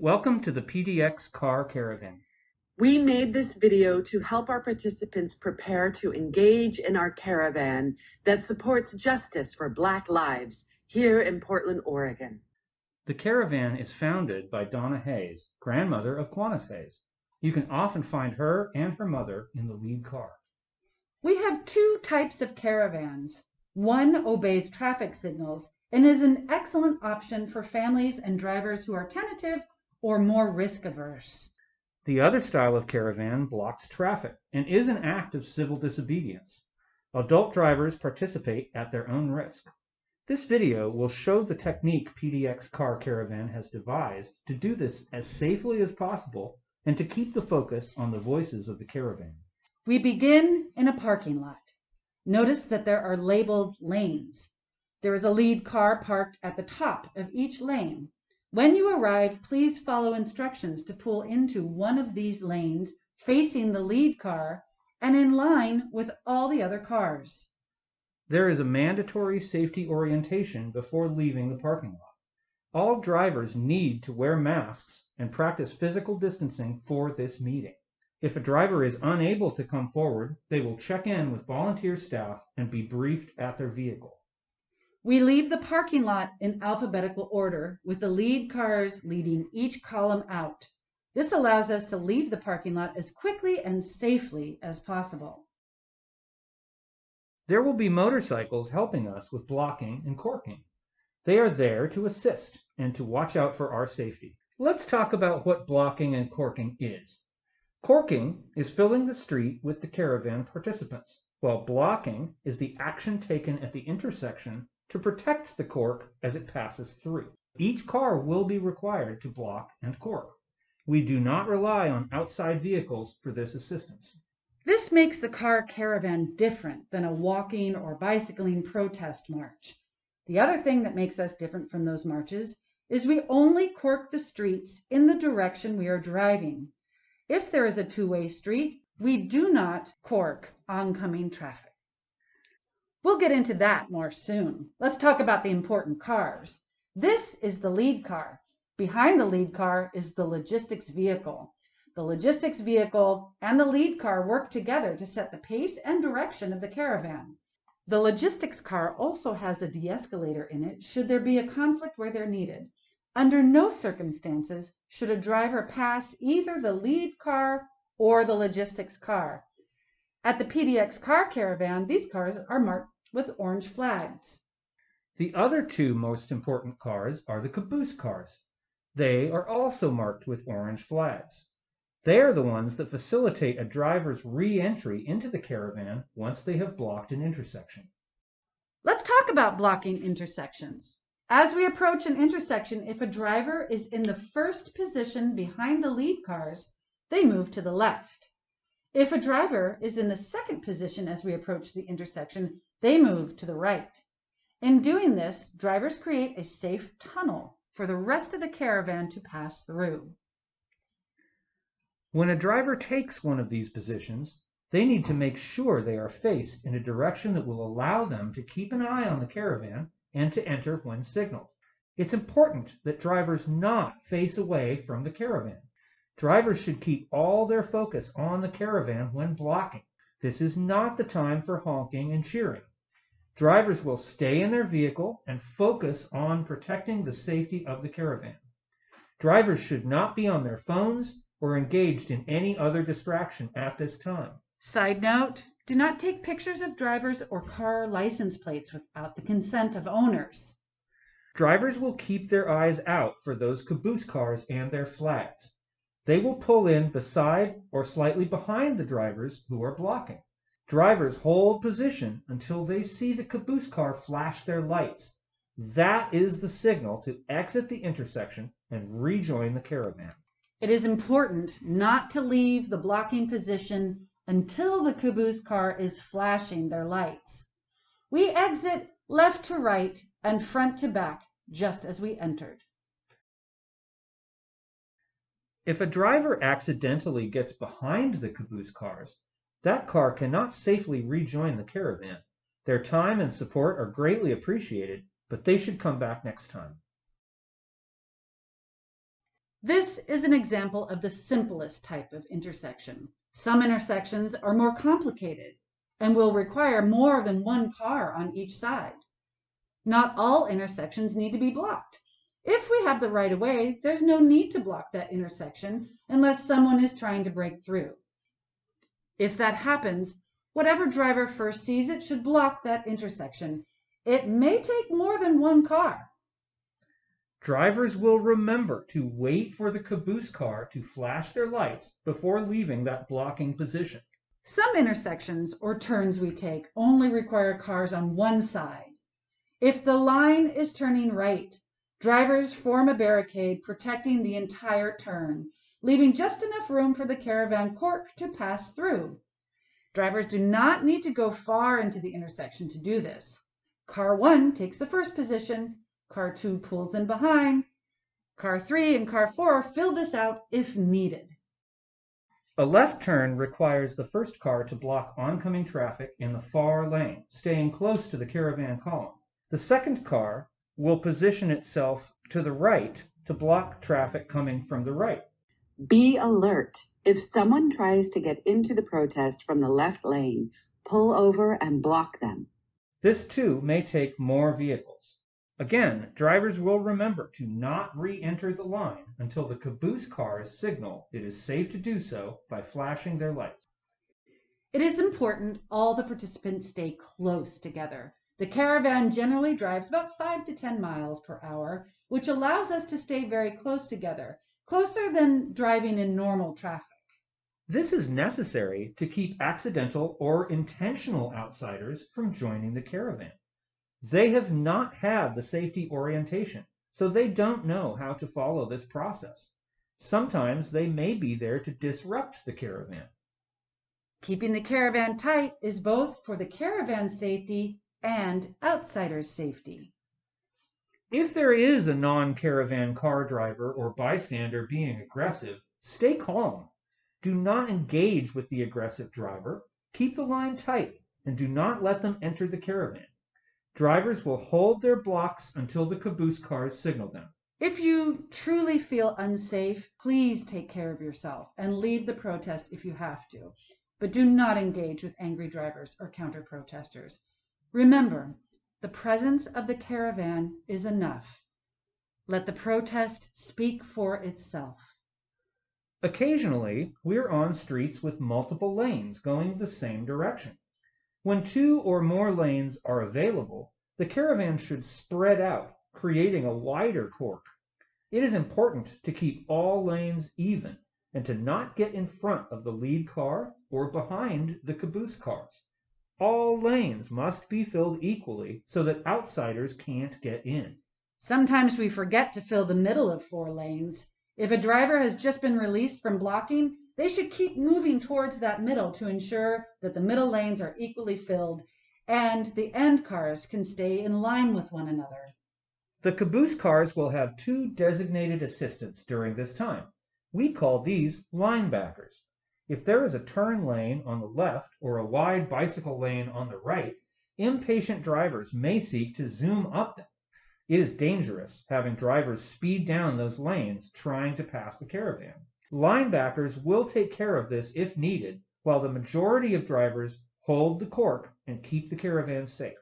Welcome to the PDX Car Caravan. We made this video to help our participants prepare to engage in our caravan that supports justice for Black lives here in Portland, Oregon. The caravan is founded by Donna Hayes, grandmother of Quantas Hayes. You can often find her and her mother in the lead car. We have two types of caravans. One obeys traffic signals and is an excellent option for families and drivers who are tentative or more risk-averse. The other style of caravan blocks traffic and is an act of civil disobedience. Adult drivers participate at their own risk. This video will show the technique PDX Car Caravan has devised to do this as safely as possible and to keep the focus on the voices of the caravan. We begin in a parking lot. Notice that there are labeled lanes. There is a lead car parked at the top of each lane. When you arrive, please follow instructions to pull into one of these lanes facing the lead car and in line with all the other cars. There is a mandatory safety orientation before leaving the parking lot. All drivers need to wear masks and practice physical distancing for this meeting. If a driver is unable to come forward, they will check in with volunteer staff and be briefed at their vehicle. We leave the parking lot in alphabetical order, with the lead cars leading each column out. This allows us to leave the parking lot as quickly and safely as possible. There will be motorcycles helping us with blocking and corking. They are there to assist and to watch out for our safety. Let's talk about what blocking and corking is. Corking is filling the street with the caravan participants, while blocking is the action taken at the intersection to protect the cork as it passes through. Each car will be required to block and cork. We do not rely on outside vehicles for this assistance. This makes the car caravan different than a walking or bicycling protest march. The other thing that makes us different from those marches is we only cork the streets in the direction we are driving. If there is a two-way street, we do not cork oncoming traffic. We'll get into that more soon. Let's talk about the important cars. This is the lead car. Behind the lead car is the logistics vehicle. The logistics vehicle and the lead car work together to set the pace and direction of the caravan. The logistics car also has a de-escalator in it should there be a conflict where they're needed. Under no circumstances should a driver pass either the lead car or the logistics car. At the PDX Car Caravan, these cars are marked with orange flags. The other two most important cars are the caboose cars. They are also marked with orange flags. They are the ones that facilitate a driver's re-entry into the caravan once they have blocked an intersection. Let's talk about blocking intersections. As we approach an intersection, if a driver is in the first position behind the lead cars, they move to the left. If a driver is in the second position as we approach the intersection, they move to the right. In doing this, drivers create a safe tunnel for the rest of the caravan to pass through. When a driver takes one of these positions, they need to make sure they are faced in a direction that will allow them to keep an eye on the caravan and to enter when signaled. It's important that drivers not face away from the caravan. Drivers should keep all their focus on the caravan when blocking. This is not the time for honking and cheering. Drivers will stay in their vehicle and focus on protecting the safety of the caravan. Drivers should not be on their phones or engaged in any other distraction at this time. Side note, do not take pictures of drivers or car license plates without the consent of owners. Drivers will keep their eyes out for those caboose cars and their flags. They will pull in beside or slightly behind the drivers who are blocking. Drivers hold position until they see the caboose car flash their lights. That is the signal to exit the intersection and rejoin the caravan. It is important not to leave the blocking position until the caboose car is flashing their lights. We exit left to right and front to back just as we entered. If a driver accidentally gets behind the caboose cars, that car cannot safely rejoin the caravan. Their time and support are greatly appreciated, but they should come back next time. This is an example of the simplest type of intersection. Some intersections are more complicated and will require more than one car on each side. Not all intersections need to be blocked. If we have the right of way, there's no need to block that intersection unless someone is trying to break through. If that happens, whatever driver first sees it should block that intersection. It may take more than one car. Drivers will remember to wait for the caboose car to flash their lights before leaving that blocking position. Some intersections or turns we take only require cars on one side. If the line is turning right, drivers form a barricade protecting the entire turn, leaving just enough room for the caravan cork to pass through. Drivers do not need to go far into the intersection to do this. Car 1 takes the first position, Car 2 pulls in behind, Car 3 and Car 4 fill this out if needed. A left turn requires the first car to block oncoming traffic in the far lane, staying close to the caravan column. The second car will position itself to the right to block traffic coming from the right. Be alert. If someone tries to get into the protest from the left lane, pull over and block them. This too may take more vehicles. Again, drivers will remember to not re-enter the line until the caboose cars signal it is safe to do so by flashing their lights. It is important all the participants stay close together. The caravan generally drives about 5 to 10 miles per hour, which allows us to stay very close together, closer than driving in normal traffic. This is necessary to keep accidental or intentional outsiders from joining the caravan. They have not had the safety orientation, so they don't know how to follow this process. Sometimes they may be there to disrupt the caravan. Keeping the caravan tight is both for the caravan's safety and outsiders' safety. If there is a non-caravan car driver or bystander being aggressive, stay calm. Do not engage with the aggressive driver. Keep the line tight and do not let them enter the caravan. Drivers will hold their blocks until the caboose cars signal them. If you truly feel unsafe, please take care of yourself and leave the protest if you have to, but do not engage with angry drivers or counter-protesters. Remember, the presence of the caravan is enough. Let the protest speak for itself. Occasionally, we're on streets with multiple lanes going the same direction. When 2 or more lanes are available, the caravan should spread out, creating a wider cork. It is important to keep all lanes even and to not get in front of the lead car or behind the caboose cars. All lanes must be filled equally so that outsiders can't get in. Sometimes we forget to fill the middle of 4 lanes. If a driver has just been released from blocking, they should keep moving towards that middle to ensure that the middle lanes are equally filled and the end cars can stay in line with one another. The caboose cars will have 2 designated assistants during this time. We call these linebackers. If there is a turn lane on the left or a wide bicycle lane on the right, impatient drivers may seek to zoom up them. It is dangerous having drivers speed down those lanes trying to pass the caravan. Linebackers will take care of this if needed, while the majority of drivers hold the cork and keep the caravan safe.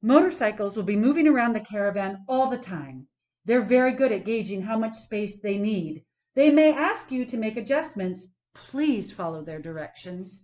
Motorcycles will be moving around the caravan all the time. They're very good at gauging how much space they need. They may ask you to make adjustments. Please follow their directions.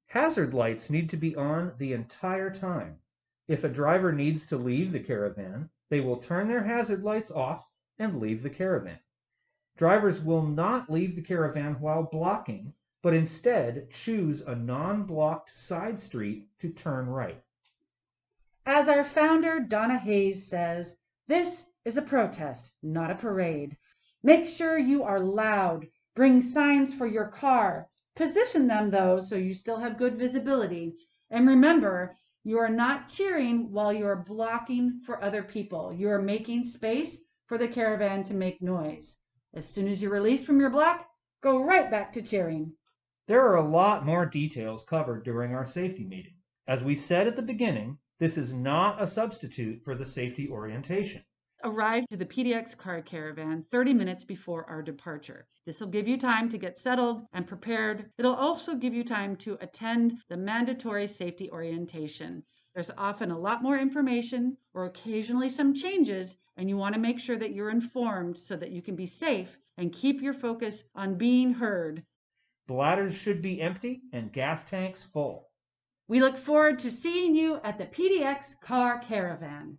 Hazard lights need to be on the entire time. If a driver needs to leave the caravan, they will turn their hazard lights off and leave the caravan. Drivers will not leave the caravan while blocking, but instead choose a non-blocked side street to turn right. As our founder, Donna Hayes, says, this is a protest, not a parade. Make sure you are loud. Bring signs for your car. Position them, though, so you still have good visibility. And remember, you are not cheering while you are blocking for other people. You are making space for the caravan to make noise. As soon as you're released from your block, go right back to cheering. There are a lot more details covered during our safety meeting. As we said at the beginning, this is not a substitute for the safety orientation. arrive to the PDX car caravan 30 minutes before our departure. This will give you time to get settled and prepared. It'll also give you time to attend the mandatory safety orientation. There's often a lot more information or occasionally some changes, and you want to make sure that you're informed so that you can be safe and keep your focus on being heard. Bladders should be empty and gas tanks full. We look forward to seeing you at the PDX car caravan.